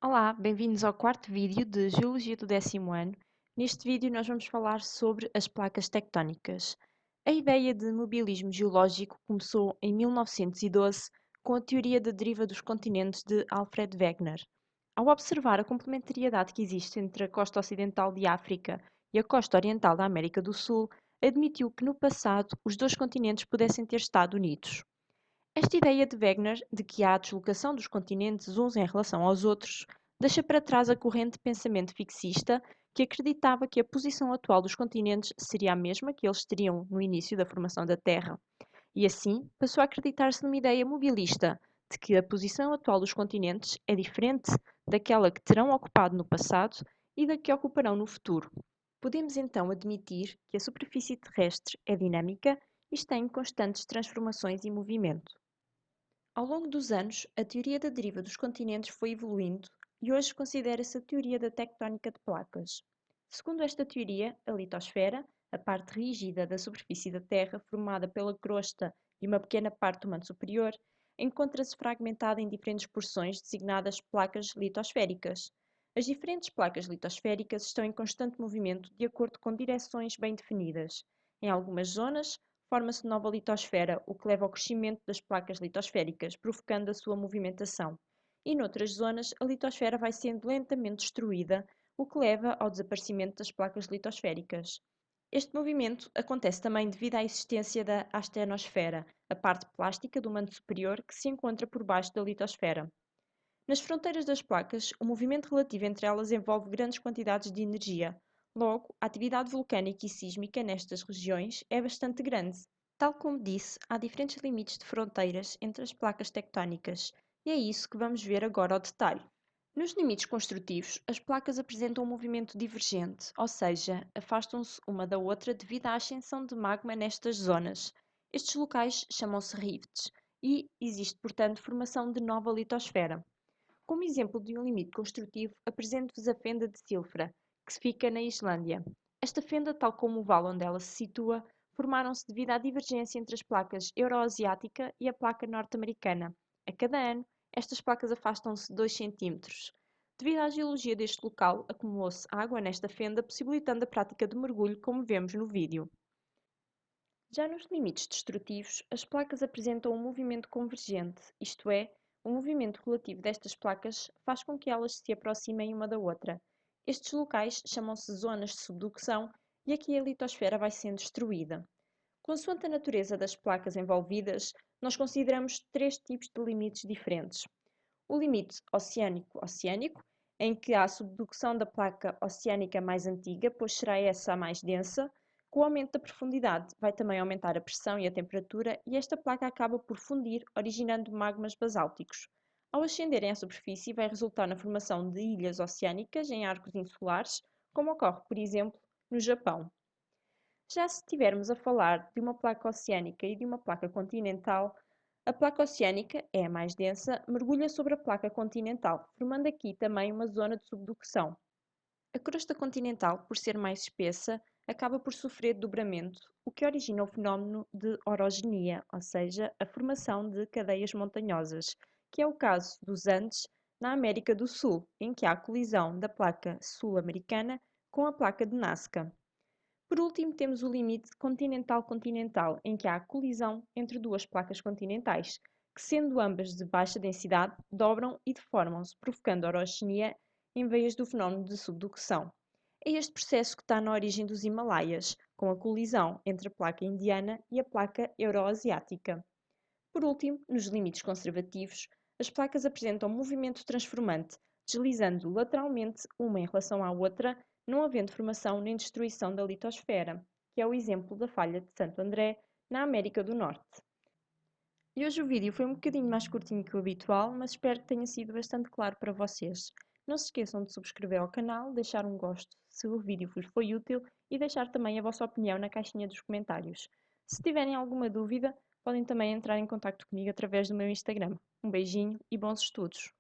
Olá, bem-vindos ao quarto vídeo de Geologia do 10º ano. Neste vídeo nós vamos falar sobre as placas tectónicas. A ideia de mobilismo geológico começou em 1912 com a teoria da deriva dos continentes de Alfred Wegener. Ao observar a complementariedade que existe entre a costa ocidental de África e a costa oriental da América do Sul, admitiu que no passado os dois continentes pudessem ter estado unidos. Esta ideia de Wegener de que há a deslocação dos continentes uns em relação aos outros deixa para trás a corrente de pensamento fixista que acreditava que a posição atual dos continentes seria a mesma que eles teriam no início da formação da Terra, e assim passou a acreditar-se numa ideia mobilista de que a posição atual dos continentes é diferente daquela que terão ocupado no passado e da que ocuparão no futuro. Podemos então admitir que a superfície terrestre é dinâmica e está em constantes transformações e movimento. Ao longo dos anos, a teoria da deriva dos continentes foi evoluindo e hoje considera-se a teoria da tectónica de placas. Segundo esta teoria, a litosfera, a parte rígida da superfície da Terra formada pela crosta e uma pequena parte do manto superior, encontra-se fragmentada em diferentes porções designadas placas litosféricas. As diferentes placas litosféricas estão em constante movimento de acordo com direções bem definidas. Em algumas zonas, forma-se nova litosfera, o que leva ao crescimento das placas litosféricas, provocando a sua movimentação. E noutras zonas, a litosfera vai sendo lentamente destruída, o que leva ao desaparecimento das placas litosféricas. Este movimento acontece também devido à existência da astenosfera, a parte plástica do manto superior que se encontra por baixo da litosfera. Nas fronteiras das placas, o movimento relativo entre elas envolve grandes quantidades de energia. Logo, a atividade vulcânica e sísmica nestas regiões é bastante grande. Tal como disse, há diferentes limites de fronteiras entre as placas tectónicas, e é isso que vamos ver agora ao detalhe. Nos limites construtivos, as placas apresentam um movimento divergente, ou seja, afastam-se uma da outra devido à ascensão de magma nestas zonas. Estes locais chamam-se rifts e existe, portanto, formação de nova litosfera. Como exemplo de um limite construtivo, apresento-vos a fenda de Silfra, que se fica na Islândia. Esta fenda, tal como o vale onde ela se situa, formaram-se devido à divergência entre as placas euroasiática e a placa norte-americana. A cada ano, estas placas afastam-se 2 centímetros. Devido à geologia deste local, acumulou-se água nesta fenda, possibilitando a prática de mergulho, como vemos no vídeo. Já nos limites destrutivos, as placas apresentam um movimento convergente, isto é, o movimento relativo destas placas faz com que elas se aproximem uma da outra. Estes locais chamam-se zonas de subducção e aqui a litosfera vai sendo destruída. Consoante a natureza das placas envolvidas, nós consideramos três tipos de limites diferentes. O limite oceânico-oceânico, em que há a subducção da placa oceânica mais antiga, pois será essa a mais densa. Com o aumento da profundidade, vai também aumentar a pressão e a temperatura e esta placa acaba por fundir, originando magmas basálticos. Ao ascenderem à superfície, vai resultar na formação de ilhas oceânicas em arcos insulares, como ocorre, por exemplo, no Japão. Já se estivermos a falar de uma placa oceânica e de uma placa continental, a placa oceânica é a mais densa, mergulha sobre a placa continental, formando aqui também uma zona de subducção. A crosta continental, por ser mais espessa, acaba por sofrer dobramento, o que origina o fenómeno de orogenia, ou seja, a formação de cadeias montanhosas, que é o caso dos Andes na América do Sul, em que há a colisão da placa sul-americana com a placa de Nazca. Por último, temos o limite continental-continental, em que há a colisão entre duas placas continentais, que, sendo ambas de baixa densidade, dobram e deformam-se, provocando orogenia em vez do fenómeno de subducção. É este processo que está na origem dos Himalaias, com a colisão entre a placa indiana e a placa euroasiática. Por último, nos limites conservativos, as placas apresentam um movimento transformante, deslizando lateralmente uma em relação à outra, não havendo formação nem destruição da litosfera, que é o exemplo da falha de Santo André, na América do Norte. E hoje o vídeo foi um bocadinho mais curtinho que o habitual, mas espero que tenha sido bastante claro para vocês. Não se esqueçam de subscrever ao canal, deixar um gosto se o vídeo vos foi útil e deixar também a vossa opinião na caixinha dos comentários. Se tiverem alguma dúvida, podem também entrar em contato comigo através do meu Instagram. Um beijinho e bons estudos!